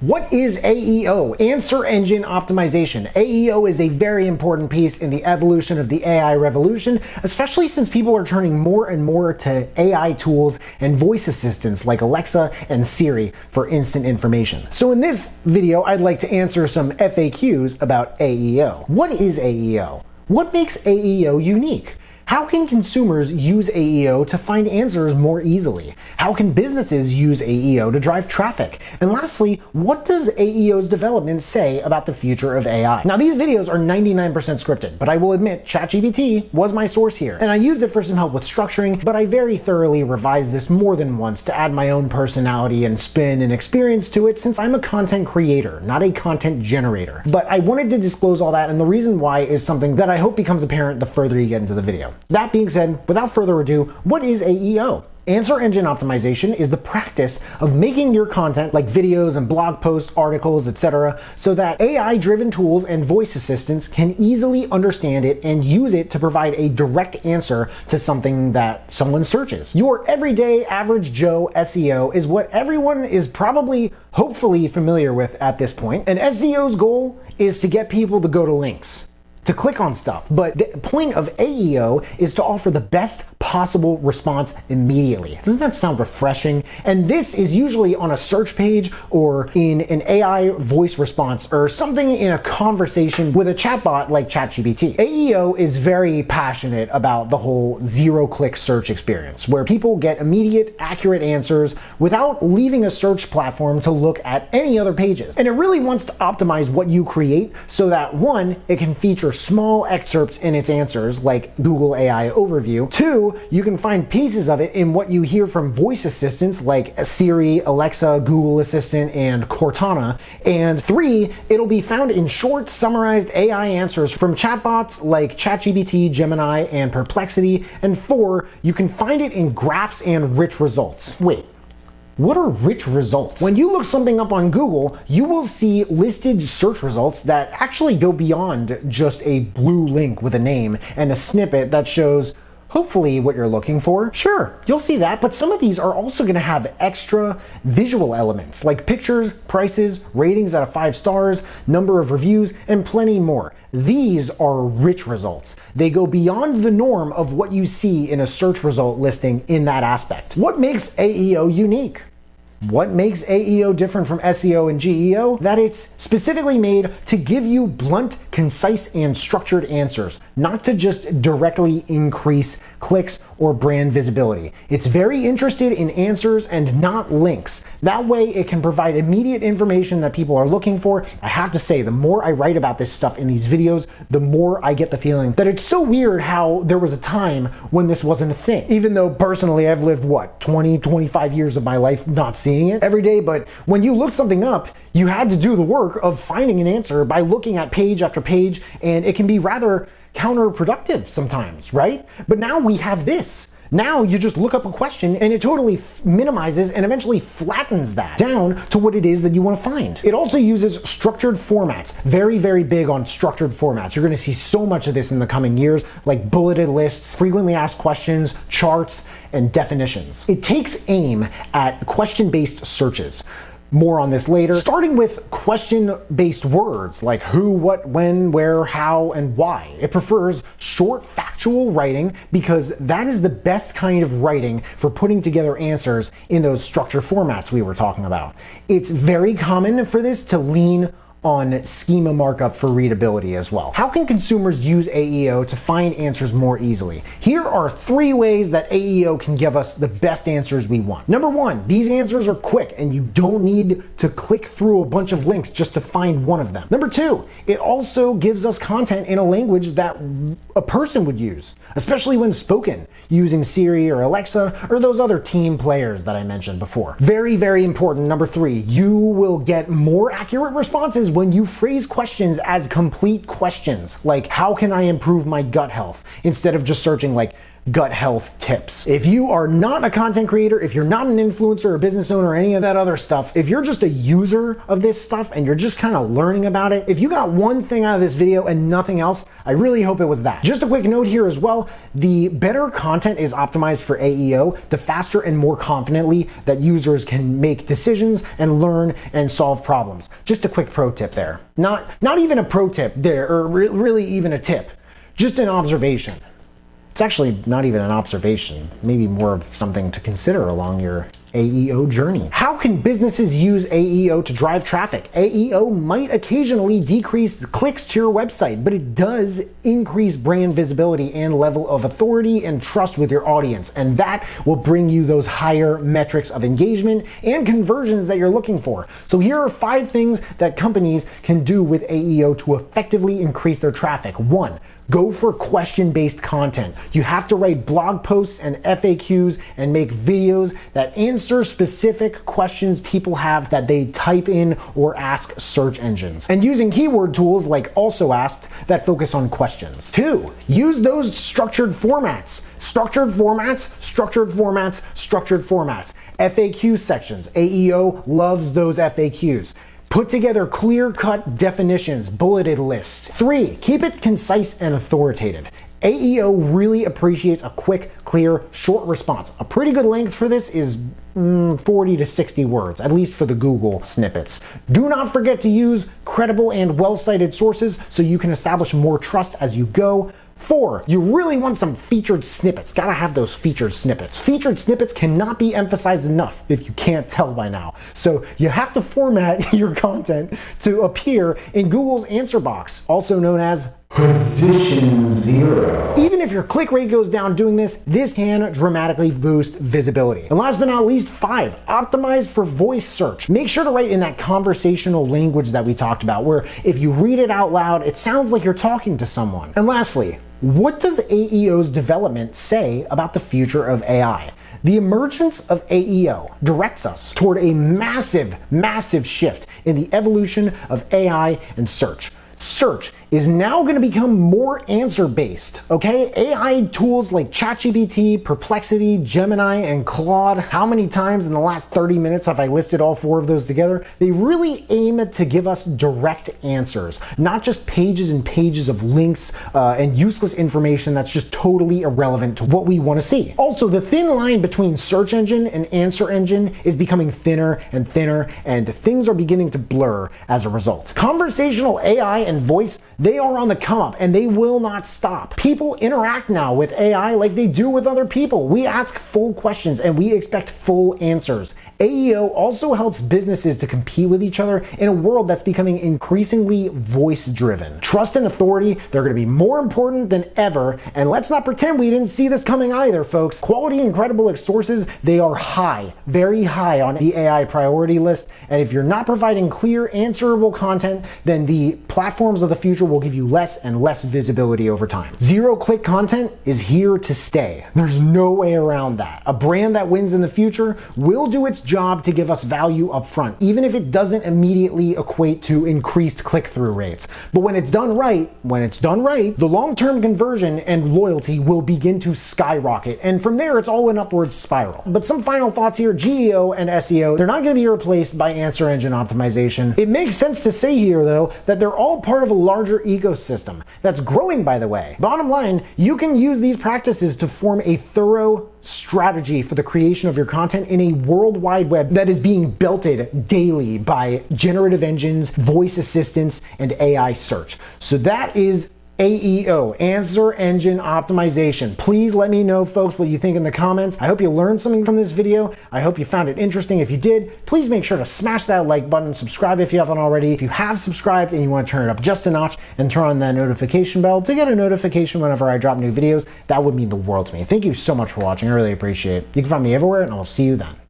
What is AEO? Answer Engine Optimization. AEO is a very important piece in the evolution of the AI revolution, especially since people are turning more and more to AI tools and voice assistants like Alexa and Siri for instant information. So in this video, I'd like to answer some FAQs about AEO. What is AEO? What makes AEO unique? How can consumers use AEO to find answers more easily? How can businesses use AEO to drive traffic? And lastly, what does AEO's development say about the future of AI? Now, these videos are 99% scripted, but I will admit ChatGPT was my source here, and I used it for some help with structuring, but I very thoroughly revised this more than once to add my own personality and spin and experience to it, since I'm a content creator, not a content generator. But I wanted to disclose all that, and the reason why is something that I hope becomes apparent the further you get into the video. That being said, without further ado, what is AEO? Answer engine optimization is the practice of making your content, like videos and blog posts, articles, etc., so that AI-driven tools and voice assistants can easily understand it and use it to provide a direct answer to something that someone searches. Your everyday average Joe SEO is what everyone is probably, hopefully, familiar with at this point. And SEO's goal is to get people to go to links, to click on stuff. But the point of AEO is to offer the best possible response immediately. Doesn't that sound refreshing? And this is usually on a search page or in an AI voice response or something in a conversation with a chatbot like ChatGPT. AEO is very passionate about the whole zero-click search experience, where people get immediate, accurate answers without leaving a search platform to look at any other pages. And it really wants to optimize what you create so that, one, it can feature small excerpts in its answers, like Google AI Overview. Two, you can find pieces of it in what you hear from voice assistants like Siri, Alexa, Google Assistant, and Cortana. And three, it'll be found in short, summarized AI answers from chatbots like ChatGPT, Gemini, and Perplexity. And four, you can find it in graphs and rich results. Wait. What are rich results? When you look something up on Google, you will see listed search results that actually go beyond just a blue link with a name and a snippet that shows hopefully what you're looking for. Sure, you'll see that, but some of these are also gonna have extra visual elements like pictures, prices, ratings out of 5 stars, number of reviews, and plenty more. These are rich results. They go beyond the norm of what you see in a search result listing in that aspect. What makes AEO unique? What makes AEO different from SEO and GEO? That it's specifically made to give you blunt, concise, and structured answers, not to just directly increase clicks or brand visibility. It's very interested in answers and not links. That way it can provide immediate information that people are looking for. I have to say, the more I write about this stuff in these videos, the more I get the feeling that it's so weird how there was a time when this wasn't a thing. Even though personally I've lived, 25 years of my life not seeing it every day, but when you look something up, you had to do the work of finding an answer by looking at page after page, and it can be rather counterproductive sometimes, right? But now we have this. Now you just look up a question and it totally minimizes and eventually flattens that down to what it is that you want to find. It also uses structured formats. Very, very big on structured formats. You're going to see so much of this in the coming years, like bulleted lists, frequently asked questions, charts, and definitions. It takes aim at question-based searches. More on this later. Starting with question-based words like who, what, when, where, how, and why. It prefers short, factual writing because that is the best kind of writing for putting together answers in those structured formats we were talking about. It's very common for this to lean on schema markup for readability as well. How can consumers use AEO to find answers more easily? Here are 3 ways that AEO can give us the best answers we want. Number 1, these answers are quick and you don't need to click through a bunch of links just to find one of them. Number 2, it also gives us content in a language that a person would use, especially when spoken, using Siri or Alexa or those other team players that I mentioned before. Very, very important. Number 3, you will get more accurate responses when you phrase questions as complete questions, like how can I improve my gut health, instead of just searching like gut health tips. If you are not a content creator, if you're not an influencer or business owner or any of that other stuff, if you're just a user of this stuff and you're just kind of learning about it, if you got one thing out of this video and nothing else, I really hope it was that. Just a quick note here as well, the better content is optimized for AEO, the faster and more confidently that users can make decisions and learn and solve problems. Just a quick pro tip there. Not even a pro tip there, or really even a tip, just an observation. It's actually not even an observation, maybe more of something to consider along your AEO journey. How can businesses use AEO to drive traffic? AEO might occasionally decrease clicks to your website, but it does increase brand visibility and level of authority and trust with your audience, and that will bring you those higher metrics of engagement and conversions that you're looking for. So here are 5 things that companies can do with AEO to effectively increase their traffic. 1, go for question-based content. You have to write blog posts and FAQs and make videos that answer specific questions people have that they type in or ask search engines. And using keyword tools like also asked that focus on questions. 2, use those structured formats. Structured formats, structured formats, structured formats. FAQ sections. AEO loves those FAQs. Put together clear-cut definitions, bulleted lists. 3, keep it concise and authoritative. AEO really appreciates a quick, clear, short response. A pretty good length for this is 40 to 60 words, at least for the Google snippets. Do not forget to use credible and well-cited sources so you can establish more trust as you go. 4, you really want some featured snippets. Gotta have those featured snippets. Featured snippets cannot be emphasized enough if you can't tell by now. So you have to format your content to appear in Google's answer box, also known as position 0. Even if your click rate goes down doing this, this can dramatically boost visibility. And last but not least, 5, optimize for voice search. Make sure to write in that conversational language that we talked about, where if you read it out loud, it sounds like you're talking to someone. And lastly, what does AEO's development say about the future of AI? The emergence of AEO directs us toward a massive, massive shift in the evolution of AI and search. Search is now going to become more answer-based, okay? AI tools like ChatGPT, Perplexity, Gemini, and Claude, how many times in the last 30 minutes have I listed all 4 of those together? They really aim to give us direct answers, not just pages and pages of links and useless information that's just totally irrelevant to what we want to see. Also, the thin line between search engine and answer engine is becoming thinner and thinner, and things are beginning to blur as a result. Conversational AI and voice, they are on the come up and they will not stop. People interact now with AI like they do with other people. We ask full questions and we expect full answers. AEO also helps businesses to compete with each other in a world that's becoming increasingly voice-driven. Trust and authority, they're going to be more important than ever, and let's not pretend we didn't see this coming either, folks. Quality and credible sources, they are high, very high on the AI priority list, and if you're not providing clear, answerable content, then the platforms of the future will give you less and less visibility over time. Zero-click content is here to stay. There's no way around that. A brand that wins in the future will do its job to give us value up front, even if it doesn't immediately equate to increased click-through rates. But when it's done right, the long-term conversion and loyalty will begin to skyrocket, and from there it's all an upward spiral. But some final thoughts here. GEO and SEO, they're not going to be replaced by answer engine optimization. It makes sense to say here, though, that they're all part of a larger ecosystem that's growing, by the way. Bottom line, you can use these practices to form a thorough strategy for the creation of your content in a worldwide web that is being belted daily by generative engines, voice assistants, and AI search. So that is AEO, Answer Engine Optimization. Please let me know, folks, what you think in the comments. I hope you learned something from this video. I hope you found it interesting. If you did, please make sure to smash that like button, subscribe if you haven't already. If you have subscribed and you want to turn it up just a notch and turn on that notification bell to get a notification whenever I drop new videos, that would mean the world to me. Thank you so much for watching. I really appreciate it. You can find me everywhere, and I'll see you then.